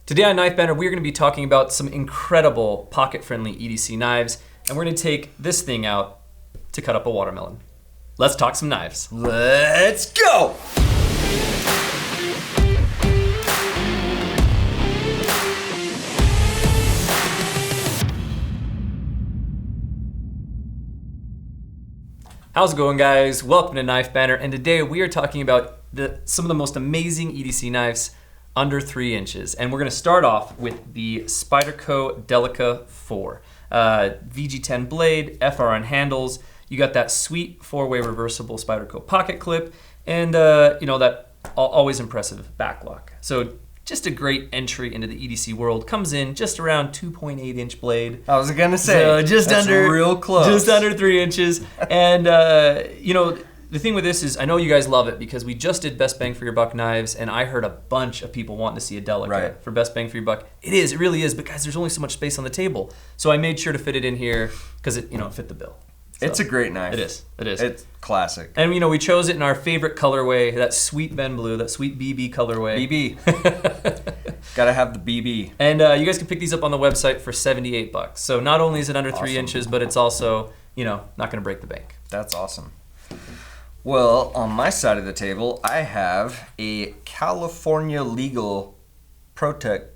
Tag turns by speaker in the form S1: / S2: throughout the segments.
S1: Today on Knife Banter, we're going to be talking about some incredible pocket-friendly EDC knives, and we're going to take this thing out to cut up a watermelon. Let's talk some knives.
S2: Let's go!
S1: How's it going, guys? Welcome to Knife Banter, and today we are talking about some of the most amazing EDC knives under 3 inches. And we're going to start off with the Spyderco DELICA 4. VG10 blade, FRN handles, you got that sweet 4-way reversible Spyderco pocket clip, and that always impressive back lock. So just a great entry into the EDC world. Comes in just around 2.8 inch blade.
S2: I was gonna say, so
S1: just
S2: that's
S1: under
S2: real close.
S1: Just under 3 inches. And the thing with this is, I know you guys love it because we just did Best Bang for Your Buck knives, and I heard a bunch of people wanting to see a DELICA for Best Bang for Your Buck. It really is, but guys, there's only so much space on the table. So I made sure to fit it in here because it fit the bill. So,
S2: it's a great knife.
S1: It is.
S2: It's classic.
S1: And we chose it in our favorite colorway, that sweet Ben Blue, that sweet BB colorway.
S2: BB. Gotta have the BB.
S1: And you guys can pick these up on the website for $78. So not only is it under 3 inches, but it's also, not gonna break the bank.
S2: That's awesome. Well, on my side of the table, I have a California legal Protech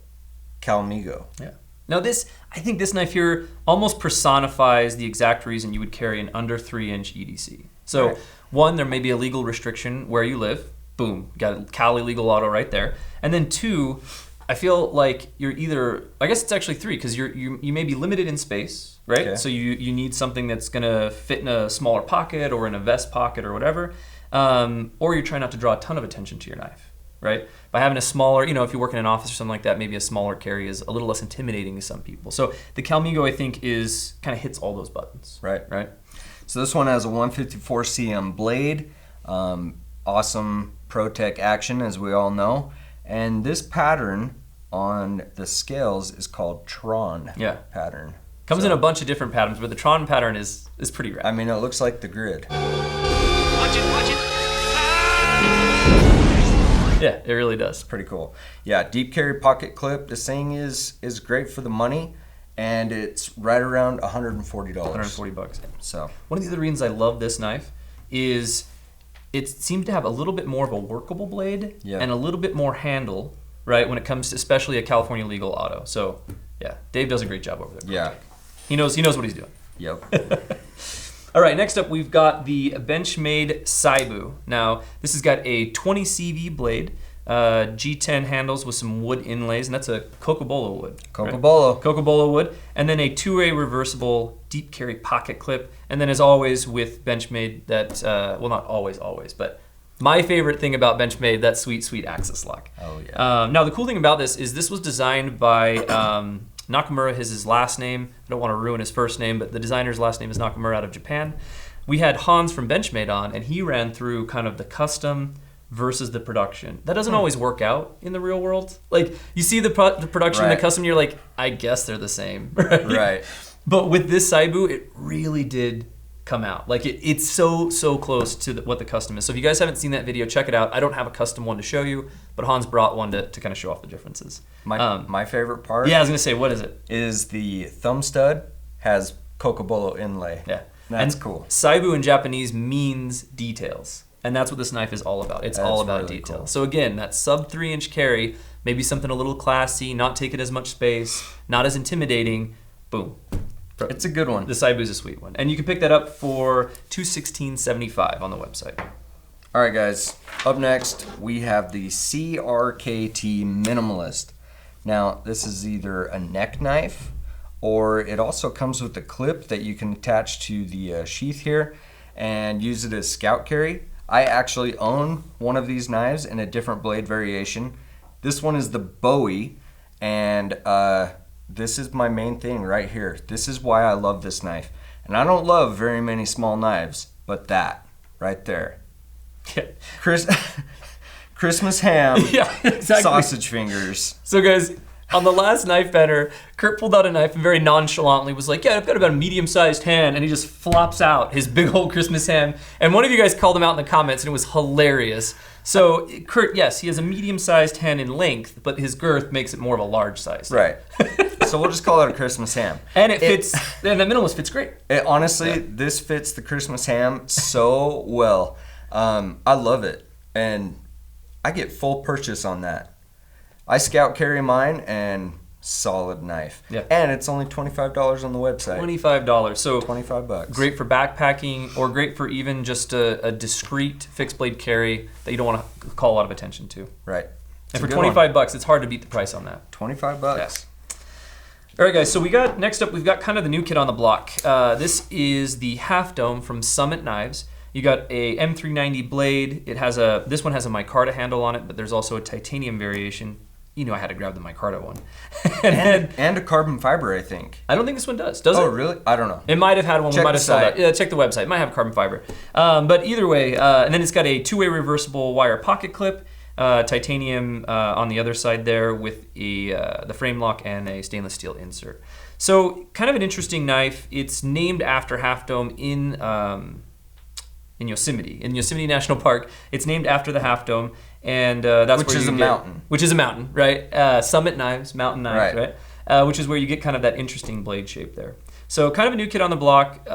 S2: CALMIGO.
S1: Yeah. Now I think this knife here almost personifies the exact reason you would carry an under 3 inch EDC. So one, there may be a legal restriction where you live. Boom, got a Cali legal auto right there. And then two, I feel like you're either, I guess it's actually three, because you may be limited in space, right? Okay. So you need something that's gonna fit in a smaller pocket or in a vest pocket or whatever, or you're trying not to draw a ton of attention to your knife, right? By having a smaller, if you work in an office or something like that, maybe a smaller carry is a little less intimidating to some people. So the CALMIGO, I think, kind of hits all those buttons.
S2: Right. So this one has a 154 cm blade, awesome Protech action, as we all know. And this pattern on the scales is called Tron pattern.
S1: Comes in a bunch of different patterns, but the Tron pattern is pretty rad.
S2: I mean, it looks like the grid.
S3: Watch it.
S1: Yeah, it really does.
S2: Pretty cool. Yeah, deep carry pocket clip. This thing is great for the money, and it's right around $140.
S1: $140.
S2: So
S1: one of the other reasons I love this knife is it seems to have a little bit more of a workable blade and a little bit more handle, right, when it comes to especially a California legal auto. So yeah, Dave does a great job over there.
S2: Yeah.
S1: He knows what he's doing.
S2: Yep.
S1: All right, next up we've got the Benchmade SAIBU. Now, this has got a 20 CV blade, G10 handles with some wood inlays, and that's a Cocobolo wood. Cocobolo wood, and then a 2-way reversible deep carry pocket clip, and then as always with Benchmade, that, well, not always, but my favorite thing about Benchmade, that sweet, sweet axis lock.
S2: Oh, yeah.
S1: Now, the cool thing about this was designed by Nakamura is his last name. I don't want to ruin his first name, but the designer's last name is Nakamura out of Japan. We had Hans from Benchmade on, and he ran through kind of the custom versus the production. That doesn't always work out in the real world. Like, you see the production and the custom, you're like, I guess they're the same.
S2: Right.
S1: But with this SAIBU, it really did come out. Like, it's so close to what the custom is. So if you guys haven't seen that video, check it out. I don't have a custom one to show you, but Hans brought one to kind of show off the differences.
S2: My favorite part.
S1: Yeah, I was gonna say, what is it?
S2: Is the thumb stud has Cocobolo inlay.
S1: Yeah,
S2: that's cool.
S1: SAIBU in Japanese means details, and that's what this knife is all about. It's all about really detail. Cool. So again, that sub 3 inch carry, maybe something a little classy, not taking as much space, not as intimidating. Boom.
S2: It's a good one.
S1: The SAIBU is a sweet one, and you can pick that up for $216.75 on the website.
S2: All right, guys. Up next, we have the CRKT Minimalist. Now, this is either a neck knife, or it also comes with a clip that you can attach to the sheath here and use it as scout carry. I actually own one of these knives in a different blade variation. This one is the Bowie, and this is my main thing right here. This is why I love this knife. And I don't love very many small knives, but that right there. Christmas ham, sausage fingers.
S1: So guys, on the last Knife Banter, Kurt pulled out a knife and very nonchalantly was like, yeah, I've got about a medium-sized hand, and he just flops out his big old Christmas ham. And one of you guys called him out in the comments, and it was hilarious. So Kurt, yes, he has a medium-sized hand in length, but his girth makes it more of a large size.
S2: Right. So we'll just call it a Christmas ham.
S1: And it fits, and the minimalist fits great.
S2: Honestly, this fits the Christmas ham so well. I love it. And I get full purchase on that. I scout carry mine and solid knife.
S1: Yeah.
S2: And it's only $25 on the website.
S1: $25. So
S2: $25.
S1: great for backpacking, or great for even just a discreet fixed blade carry that you don't want to call a lot of attention to.
S2: Right.
S1: And for $25, it's hard to beat the price on that.
S2: $25.
S1: Yes. All right, guys. So next up, we've got kind of the new kid on the block. This is the Half Dome from Summit Knives. You got a M390 blade. This one has a micarta handle on it, but there's also a titanium variation. You know, I had to grab the micarta one.
S2: and a carbon fiber, I think.
S1: I don't think this one does. Does it?
S2: Oh, really? I don't know.
S1: It might have had one.
S2: Check
S1: We might
S2: the
S1: have sold
S2: site.
S1: that. Yeah, check the website. It might have carbon fiber. But either way, and then it's got a two-way reversible wire pocket clip, titanium on the other side there with the frame lock and a stainless steel insert. So kind of an interesting knife. It's named after Half Dome in Yosemite National Park. It's named after the Half Dome, and that's
S2: Which
S1: where
S2: is
S1: you
S2: a
S1: get,
S2: mountain.
S1: Which is a mountain, right? Summit Knives, mountain knives,
S2: Right.
S1: right? Which is where you get kind of that interesting blade shape there. So kind of a new kid on the block.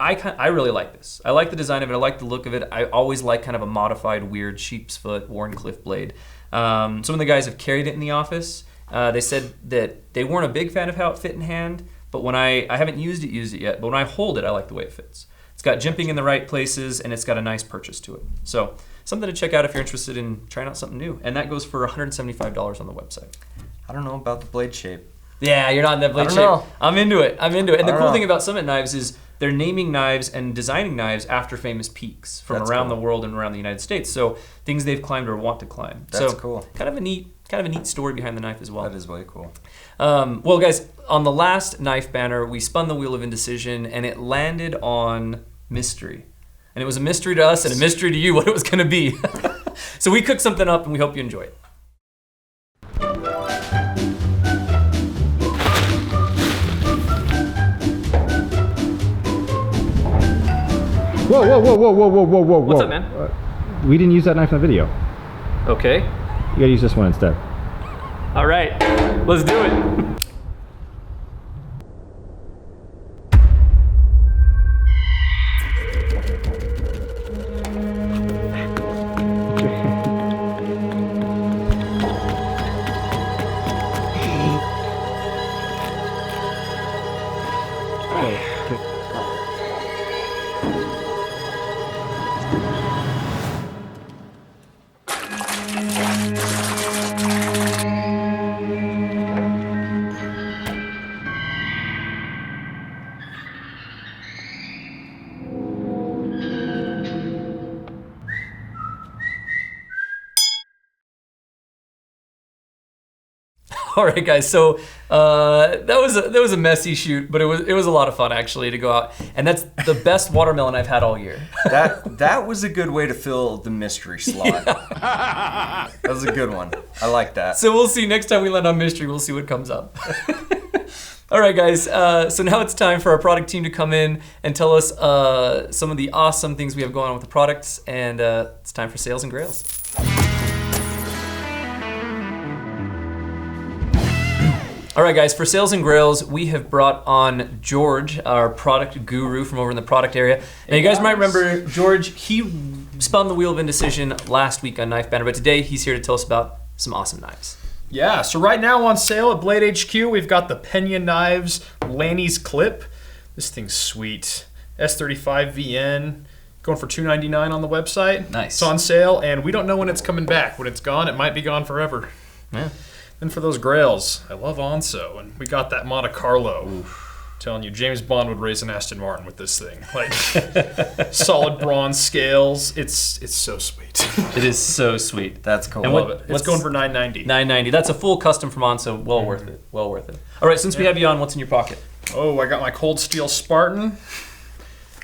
S1: I really like this. I like the design of it. I like the look of it. I always like kind of a modified, weird sheep's foot Wharncliffe blade. Some of the guys have carried it in the office. They said that they weren't a big fan of how it fit in hand, but when I haven't used it yet, but when I hold it, I like the way it fits. It's got jimping in the right places, and it's got a nice purchase to it. So something to check out if you're interested in trying out something new. And that goes for $175 on the website.
S2: I don't know about the blade shape.
S1: Yeah, you're not in that blade shape.
S2: know.
S1: I'm into it. And the cool
S2: know.
S1: thing about Summit Knives is they're naming knives and designing knives after famous peaks from
S2: That's
S1: around
S2: cool.
S1: the world and around the United States. So things they've climbed or want to climb.
S2: That's
S1: so
S2: cool.
S1: Kind of a neat story behind the knife as well.
S2: That is way cool.
S1: Well, guys, on the last knife banner, we spun the wheel of indecision, and it landed on mystery. And it was a mystery to us and a mystery to you what it was going to be. So we cooked something up, and we hope you enjoy it.
S4: Whoa.
S1: What's up, man?
S4: We didn't use that knife in the video.
S1: Okay.
S4: You gotta use this one instead.
S1: All right. Let's do it. All right, guys. So that was a messy shoot, but it was a lot of fun actually to go out, and that's the best watermelon I've had all year.
S2: That was a good way to fill the mystery slot. That was a good one. I like that.
S1: So we'll see next time we land on mystery. We'll see what comes up. All right, guys. So now it's time for our product team to come in and tell us some of the awesome things we have going on with the products, and it's time for Sales and Grails. All right, guys, for Sales and Grails, we have brought on George, our product guru from over in the product area. Now, you guys might remember George, he spun the wheel of indecision last week on Knife Banter, but today he's here to tell us about some awesome knives.
S5: Yeah, so right now on sale at Blade HQ, we've got the PENA Knives LANNY'S clip. This thing's sweet. S35 VN, going for $299 on the website.
S1: Nice.
S5: It's on sale, and we don't know when it's coming back. When it's gone, it might be gone forever.
S1: Yeah.
S5: And for those grails, I love ANSO, and we got that Monte Carlo. Oof. Telling you, James Bond would race an Aston Martin with this thing. Like, solid bronze scales. It's so sweet.
S1: It is so sweet.
S2: That's cool.
S1: And
S5: Love it. It's going for $990.
S1: $990. That's a full custom from ANSO. Well worth it. Well worth it. All right, since we have you on, what's in your pocket?
S5: Oh, I got my Cold Steel Spartan.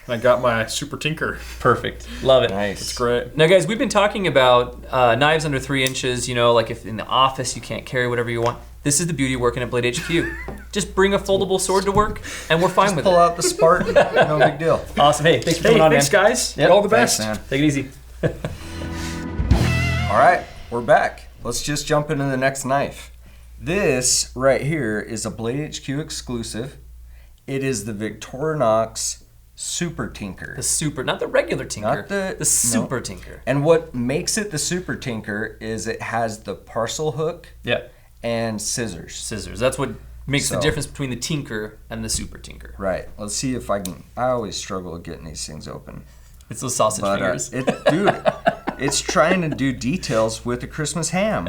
S5: And I got my Super Tinker.
S1: Perfect. Love it.
S2: Nice.
S5: It's great.
S1: Now, guys, we've been talking about knives under 3 inches. You know, like if in the office you can't carry whatever you want. This is the beauty of working at Blade HQ. Just bring a foldable sword to work, and we're fine with
S2: Pull
S1: it.
S2: out the Spartan. No big deal.
S1: Awesome. Hey, thanks for
S5: Hey,
S1: coming on,
S5: thanks,
S1: man.
S5: guys.
S1: Yep.
S5: All the
S2: Thanks,
S5: best.
S2: man.
S1: Take it easy.
S2: All right, we're back. Let's just jump into the next knife. This right here is a Blade HQ exclusive. It is the Victorinox Super Tinker.
S1: The super, not the regular tinker.
S2: Not the
S1: super tinker.
S2: And what makes it the Super Tinker is it has the parcel hook
S1: Yeah.
S2: and scissors.
S1: Scissors. That's what makes the
S2: So-
S1: difference between the tinker and the super tinker.
S2: Right. Let's see if I can. I always struggle with getting these things open.
S1: It's those sausage
S2: But
S1: fingers.
S2: dude, it's trying to do details with a Christmas ham.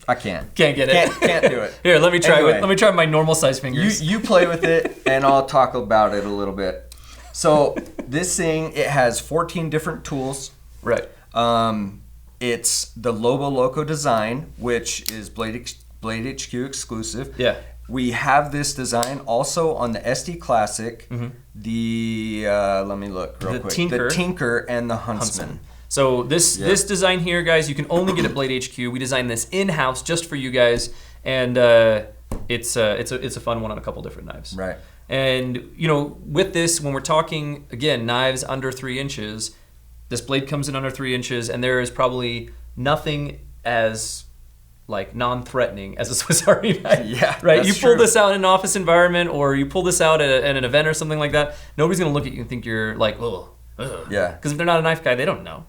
S2: I can't.
S1: Can't get it.
S2: Can't do it.
S1: Here, let me try.
S2: Anyway.
S1: Let me try my normal size fingers.
S2: You play with it, and I'll talk about it a little bit. So this thing, it has 14 different tools.
S1: Right.
S2: It's the Lobo Loco design, which is Blade HQ exclusive.
S1: Yeah.
S2: We have this design also on the SD Classic, the let me look real
S1: The
S2: quick.
S1: Tinker.
S2: The Tinker and the Huntsman.
S1: So this design here, guys, you can only get at Blade HQ. We designed this in-house just for you guys, and it's a fun one on a couple different knives.
S2: Right.
S1: And you know, with this, when we're talking again knives under 3 inches, this blade comes in under 3 inches, and there is probably nothing as like non-threatening as a Swiss Army knife.
S2: Yeah,
S1: right.
S2: that's
S1: You pull
S2: true.
S1: this out in an office environment, or you pull this out at an event or something like that. Nobody's gonna look at you and think you're like, oh.
S2: Yeah.
S1: Because if they're not a knife guy, they don't know.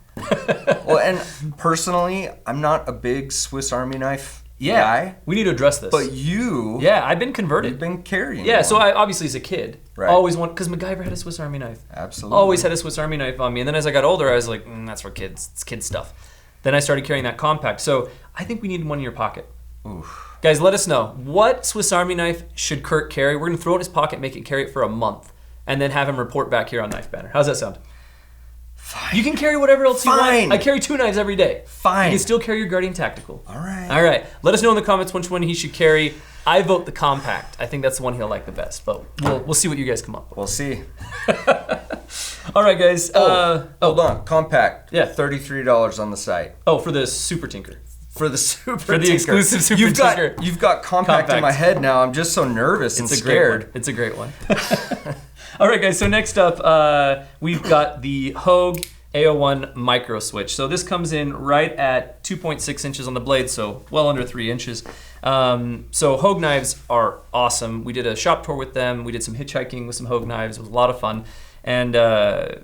S2: Well, and personally, I'm not a big Swiss Army knife guy,
S1: We need to address this.
S2: but you,
S1: yeah, I've been converted.
S2: you've been carrying.
S1: Yeah,
S2: one.
S1: so I obviously as a kid,
S2: Right.
S1: always wanted, because MacGyver had a Swiss Army knife.
S2: Absolutely.
S1: Always had a Swiss Army knife on me. And then as I got older, I was like, that's for kids. It's kid stuff. Then I started carrying that compact. So I think we need one in your pocket.
S2: Oof.
S1: Guys, let us know. What Swiss Army knife should Kurt carry? We're going to throw it in his pocket, make it carry it for a month, and then have him report back here on Knife Banter. How's that sound?
S2: Fine.
S1: You can carry whatever else you
S2: Fine.
S1: want. I carry 2 knives every day.
S2: Fine.
S1: You can still carry your Guardian Tactical.
S2: All right.
S1: All right. Let us know in the comments which one he should carry. I vote the compact. I think that's the one he'll like the best. But we'll see what you guys come up with.
S2: We'll see.
S1: All right, guys.
S2: Hold on. Compact.
S1: Yeah.
S2: $33 on the site.
S1: Oh, for the Super Tinker.
S2: For the Super
S1: For the
S2: Tinker.
S1: exclusive Super Tinker.
S2: You've got compact in my head now. I'm just so nervous and
S1: It's a
S2: scared.
S1: great one. It's a great one. All right, guys. So next up, we've got the Hogue A01 MicroSwitch. So this comes in right at 2.6 inches on the blade, so well under 3 inches. So Hogue knives are awesome. We did a shop tour with them. We did some hitchhiking with some Hogue knives. It was a lot of fun, and that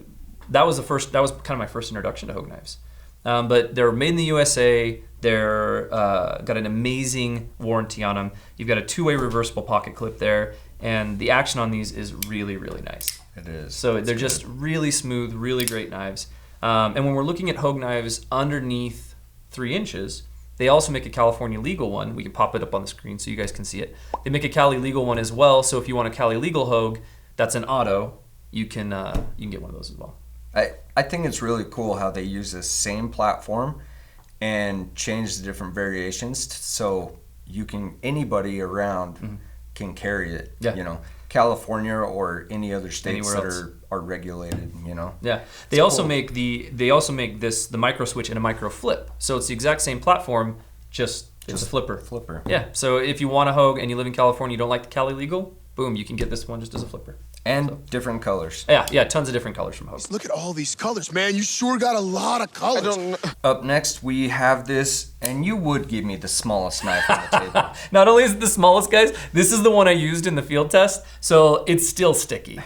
S1: was kind of my first introduction to Hogue knives. But they're made in the USA. They're got an amazing warranty on them. You've got a 2-way reversible pocket clip there, and the action on these is really, really nice.
S2: It is.
S1: So
S2: It's
S1: they're
S2: good.
S1: just really smooth, really great knives. And when we're looking at Hogue knives underneath 3 inches, they also make a California legal one. We can pop it up on the screen so you guys can see it. They make a Cali legal one as well. So if you want a Cali legal Hogue, that's an auto. You can get one of those as well.
S2: I think it's really cool how they use this same platform and change the different variations so anybody around can carry it.
S1: Yeah.
S2: You know, California or any other states
S1: Anywhere
S2: that
S1: else.
S2: are regulated. You know.
S1: Yeah, they also make the micro switch and a micro flip. So it's the exact same platform, just it's a flipper.
S2: Flipper.
S1: Yeah. So if you want a Hogue and you live in California, you don't like the Cali legal, boom, you can get this one just as a flipper.
S2: And different colors.
S1: Yeah, tons of different colors from Hogue.
S6: Look at all these colors, man. You sure got a lot of colors.
S2: Up next, we have this, and you would give me the smallest knife on the table.
S1: Not only is it the smallest, guys, this is the one I used in the field test, so it's still sticky.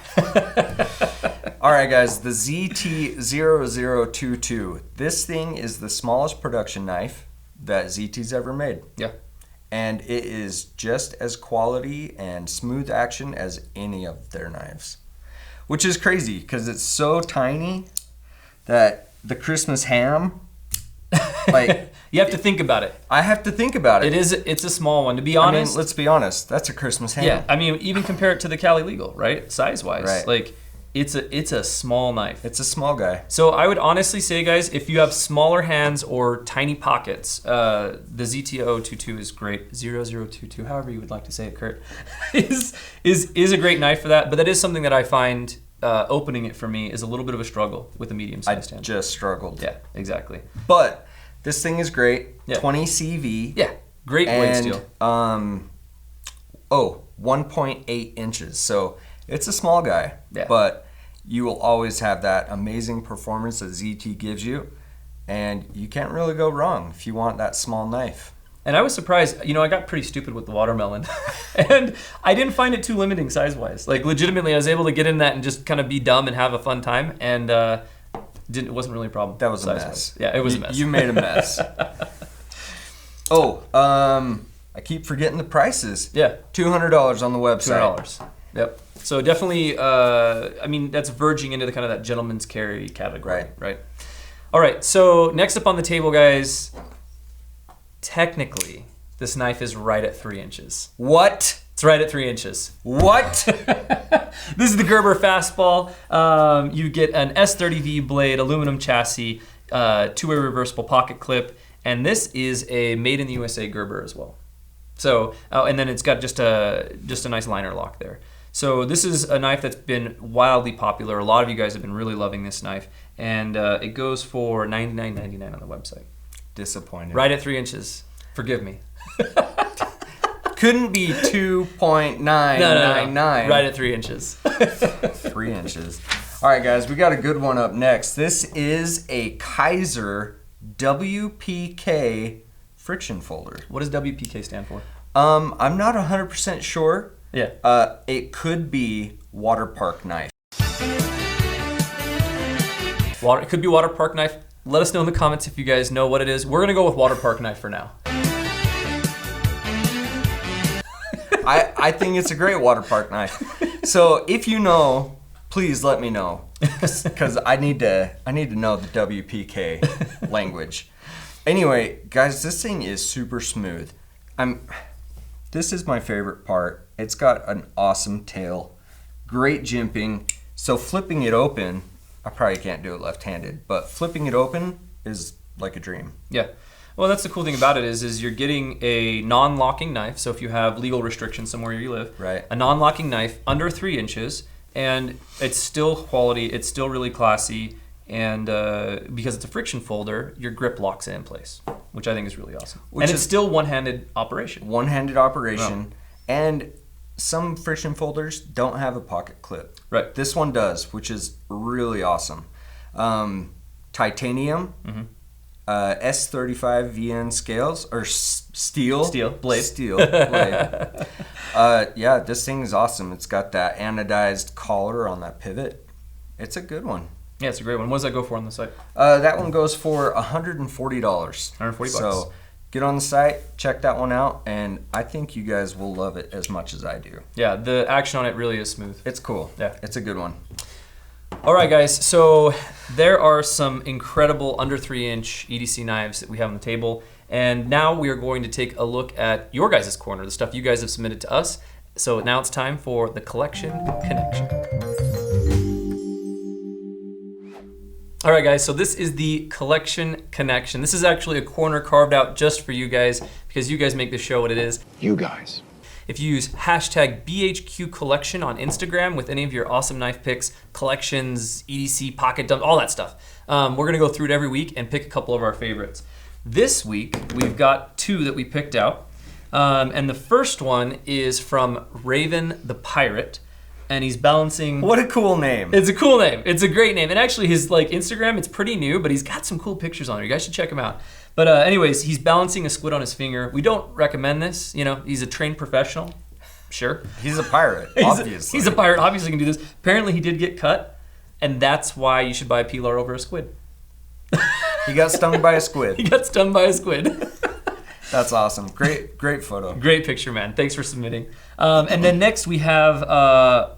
S2: All right, guys, the ZT0022. This thing is the smallest production knife that ZT's ever made.
S1: Yeah.
S2: And it is just as quality and smooth action as any of their knives. Which is crazy, because it's so tiny that the Christmas ham, like...
S1: You have to think about it.
S2: I have to think about it.
S1: It's a small one. To be
S2: I
S1: honest,
S2: mean, let's be honest. That's a Christmas ham.
S1: yeah. I mean, even compare it to the Cali Legal, right? Size-wise,
S2: Right.
S1: like it's a small knife.
S2: It's a small guy.
S1: So I would honestly say, guys, if you have smaller hands or tiny pockets, the ZT022 is great. 0022, however you would like to say it, Kurt, is a great knife for that. But that is something that I find opening it for me is a little bit of a struggle with a medium-sized hand.
S2: Just struggled.
S1: Yeah, exactly.
S2: But this thing is great.
S1: Yeah.
S2: 20 CV.
S1: Yeah, great blade
S2: And,
S1: steel.
S2: 1.8 inches. So it's a small guy,
S1: Yeah.
S2: but you will always have that amazing performance that ZT gives you. and you can't really go wrong if you want that small knife.
S1: And I was surprised, I got pretty stupid with the watermelon. And I didn't find it too limiting size-wise. Like, legitimately, I was able to get in that and just kind of be dumb and have a fun time. And it wasn't really a problem.
S2: That was a
S1: size-wise.
S2: mess.
S1: Yeah, it was a mess.
S2: You made a mess. I keep forgetting the prices.
S1: Yeah.
S2: $200 on the website.
S1: $200. Yep. So definitely, that's verging into the kind of that gentleman's carry category. Right. All right, so next up on the table, guys, technically, this knife is right at 3 inches.
S2: What?
S1: It's right at 3 inches.
S2: What?
S1: This is the Gerber Fastball. You get an S30V blade, aluminum chassis, two-way reversible pocket clip, and this is a made in the USA Gerber as well. So, and then it's got just a nice liner lock there. So this is a knife that's been wildly popular. A lot of you guys have been really loving this knife, and it goes for $99.99 on the website.
S2: Disappointed.
S1: Right at 3 inches. Forgive me.
S2: Couldn't be 2.999.
S1: No. Right at 3 inches.
S2: 3 inches. All right, guys, we got a good one up next. This is a Kizer WPK friction folder.
S1: What does WPK stand for?
S2: I'm not 100% sure.
S1: Yeah.
S2: It could be water park knife.
S1: It could be water park knife. Let us know in the comments if you guys know what it is. We're gonna go with water park knife for now.
S2: I think it's a great water park knife. So if you know, please let me know, because I need to know the WPK language. Anyway, guys, this thing is super smooth. This is my favorite part. It's got an awesome tail, great jimping. So flipping it open, I probably can't do it left-handed, but flipping it open is like a dream.
S1: Yeah. Well, that's the cool thing about it is you're getting a non-locking knife. So if you have legal restrictions somewhere you live,
S2: right,
S1: a non-locking knife under 3 inches, and it's still quality. It's still really classy, and because it's a friction folder, your grip locks it in place, which I think is really awesome. And it's still one-handed operation.
S2: One-handed operation, and some friction folders don't have a pocket clip.
S1: Right.
S2: This one does, which is really awesome. Titanium. Mm-hmm. S35 VN scales, or steel blade. Yeah, this thing is awesome. It's got that anodized collar on that pivot. It's a good one.
S1: Yeah, it's a great one. What does that go for on the site?
S2: That one goes for $140.
S1: $140.
S2: So get on the site, check that one out, and I think you guys will love it as much as I do.
S1: Yeah, the action on it really is smooth.
S2: It's cool.
S1: Yeah,
S2: it's a good one.
S1: All right, guys, so there are some incredible under 3-inch EDC knives that we have on the table, and now we are going to take a look at your guys' corner, the stuff you guys have submitted to us. So now it's time for the Collection Connection. All right, guys, so this is the Collection Connection. This is actually a corner carved out just for you guys, because you guys make the show what it is.
S6: You guys.
S1: If you use hashtag BHQCOLLECTION on Instagram with any of your awesome knife picks, collections, EDC, pocket dump, all that stuff, we're gonna go through it every week and pick a couple of our favorites. This week, we've got 2 that we picked out. And the first one is from Raven the Pirate, and he's balancing...
S2: What a cool name.
S1: It's a cool name. It's a great name. And actually his Instagram, it's pretty new, but he's got some cool pictures on there. You guys should check him out. But anyways, he's balancing a squid on his finger. We don't recommend this. He's a trained professional. Sure.
S2: He's a pirate, obviously.
S1: He's a pirate, obviously can do this. Apparently he did get cut, and that's why you should buy a Pilar over a squid.
S2: He got stung by a squid.
S1: He got stung by a squid.
S2: That's awesome. Great photo.
S1: Great picture, man. Thanks for submitting. And then next we have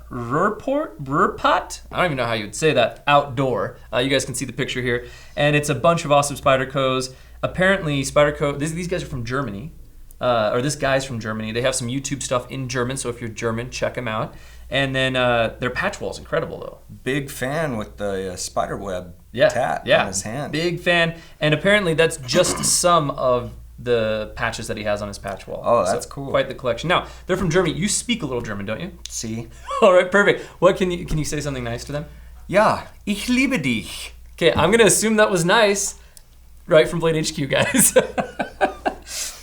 S1: Rurpot. I don't even know how you would say that. Outdoor. You guys can see the picture here. And it's a bunch of awesome Spydercos. Apparently Spyderco, these guys are from Germany. Or this guy's from Germany. They have some YouTube stuff in German, so if you're German, check them out. And then their patch wall is incredible, though.
S2: Big fan with the spider web tat on his hand.
S1: Big fan. And apparently that's just some of the patches that he has on his patch wall.
S2: Oh, that's cool.
S1: Quite the collection. Now, they're from Germany. You speak a little German, don't you?
S2: See.
S1: All right, perfect. What can you say something nice to them?
S2: Ja, ich liebe dich.
S1: Okay, I'm gonna assume that was nice, right from Blade HQ, guys.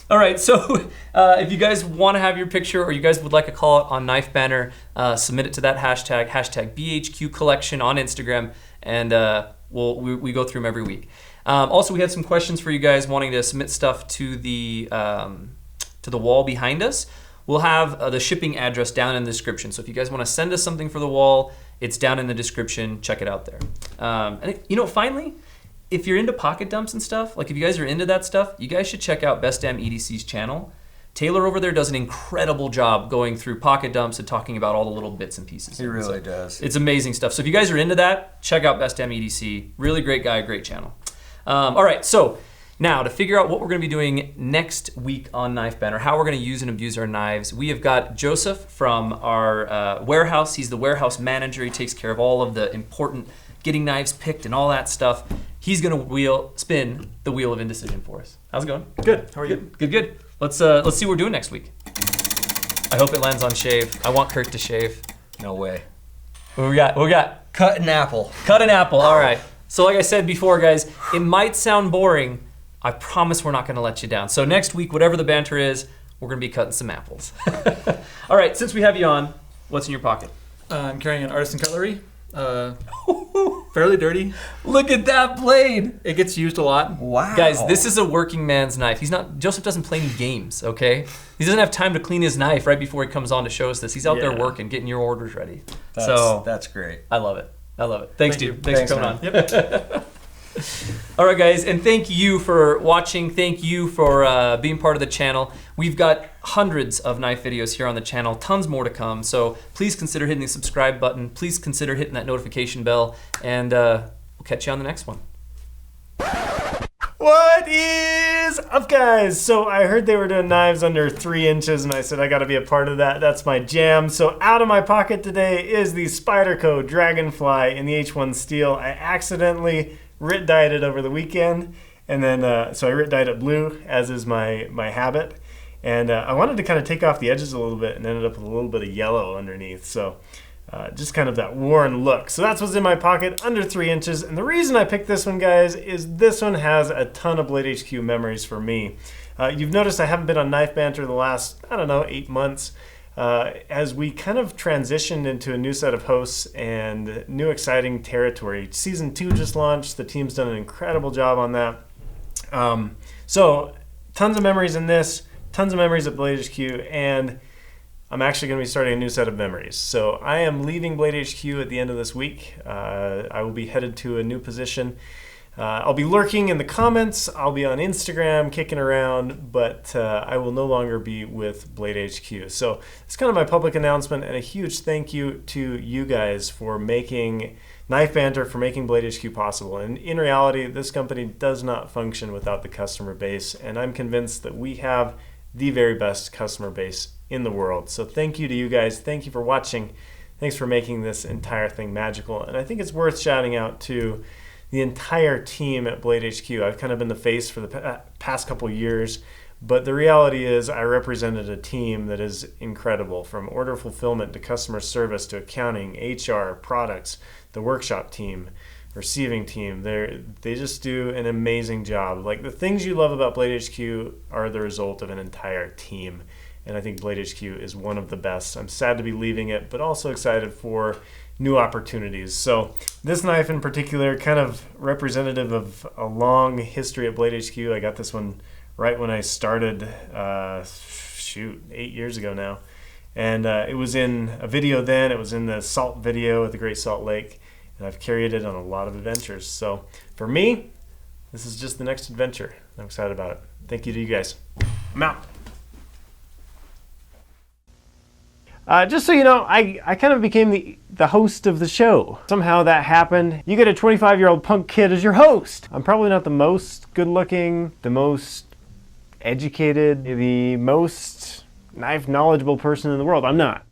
S1: All right, so if you guys want to have your picture, or you guys would like a call out on Knife Banter, submit it to that hashtag BHQCollection on Instagram, and we go through them every week. Also, we had some questions for you guys wanting to submit stuff to the wall behind us. We'll have the shipping address down in the description. So if you guys want to send us something for the wall, it's down in the description. Check it out there. And finally, if you're into pocket dumps and stuff, like if you guys are into that stuff, you guys should check out Best Damn EDC's channel. Taylor over there does an incredible job going through pocket dumps and talking about all the little bits and pieces.
S2: He really does.
S1: It's amazing stuff. So if you guys are into that, check out Best Damn EDC. Really great guy, great channel. All right, so now to figure out what we're going to be doing next week on Knife Banter, how we're going to use and abuse our knives, we have got Joseph from our warehouse. He's the warehouse manager. He takes care of all of the important getting knives picked and all that stuff. He's going to spin the wheel of indecision for us. How's it going?
S7: Good. How are you?
S1: Good. Let's see what we're doing next week. I hope it lands on shave. I want Kurt to shave.
S2: No way.
S1: What we got?
S2: Cut an apple.
S1: Cut an apple. All right. So like I said before, guys, it might sound boring. I promise we're not going to let you down. So next week, whatever the banter is, we're going to be cutting some apples. All right. Since we have you on, what's in your pocket?
S7: I'm carrying an artisan cutlery. Fairly dirty.
S1: Look at that blade.
S7: It gets used a lot.
S2: Wow.
S1: Guys, this is a working man's knife. Joseph doesn't play any games, okay? He doesn't have time to clean his knife right before he comes on to show us this. He's out there working, getting your orders ready.
S2: That's great.
S1: I love it. Thanks, dude. Thanks for coming on.
S7: Yep.
S1: All right, guys, and thank you for watching. Thank you for being part of the channel. We've got hundreds of knife videos here on the channel, tons more to come. So please consider hitting the subscribe button. Please consider hitting that notification bell, and we'll catch you on the next one.
S8: What is up, guys? So I heard they were doing knives under 3 inches, and I said I got to be a part of that. That's my jam. So out of my pocket today is the Spyderco Dragonfly in the H1 steel. I accidentally writ-dyed it over the weekend, and then so I writ-dyed it blue, as is my habit. And I wanted to kind of take off the edges a little bit, and ended up with a little bit of yellow underneath. So just kind of that worn look. So that's what's in my pocket, under 3 inches. And the reason I picked this one, guys, is this one has a ton of Blade HQ memories for me. You've noticed I haven't been on Knife Banter the last, 8 months. As we kind of transitioned into a new set of hosts and new exciting territory. Season 2 just launched. The team's done an incredible job on that. So tons of memories in this, tons of memories at Blade HQ, and I'm actually going to be starting a new set of memories. So I am leaving Blade HQ at the end of this week. I will be headed to a new position. I'll be lurking in the comments. I'll be on Instagram kicking around, but I will no longer be with Blade HQ. So it's kind of my public announcement, and a huge thank you to you guys for making Knife Banter, for making Blade HQ possible. And in reality, this company does not function without the customer base, and I'm convinced that we have the very best customer base in the world. So thank you to you guys. Thank you for watching. Thanks for making this entire thing magical. And I think it's worth shouting out to the entire team at Blade HQ. I've kind of been the face for the past couple years, but the reality is I represented a team that is incredible, from order fulfillment to customer service to accounting, HR, products, the workshop team, receiving team. They just do an amazing job. Like, the things you love about Blade HQ are the result of an entire team, and I think Blade HQ is one of the best. I'm sad to be leaving it, but also excited for new opportunities. So this knife in particular, kind of representative of a long history at Blade HQ. I got this one right when I started, 8 years ago now. And it was in a video then. It was in the Salt video at the Great Salt Lake. And I've carried it on a lot of adventures. So for me, this is just the next adventure. I'm excited about it. Thank you to you guys. I'm out. Just so you know, I kind of became the host of the show. Somehow that happened. You get a 25-year-old punk kid as your host. I'm probably not the most good-looking, the most educated, the most knife knowledgeable person in the world. I'm not.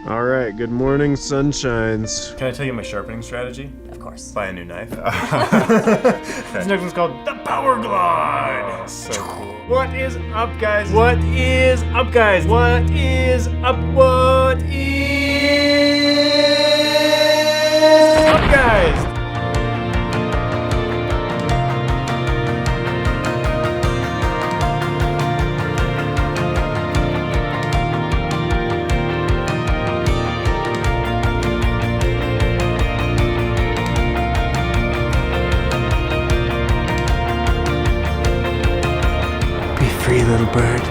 S8: All right, good morning, sunshines. Can I tell you my sharpening strategy?
S9: Of course.
S8: Buy a new knife. This next one's called the Power Glide. So cool. What is up, guys? What is up, guys? What is up? What is up, guys?
S6: little bird.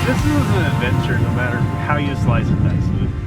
S9: This is an adventure no matter how you slice and dice it.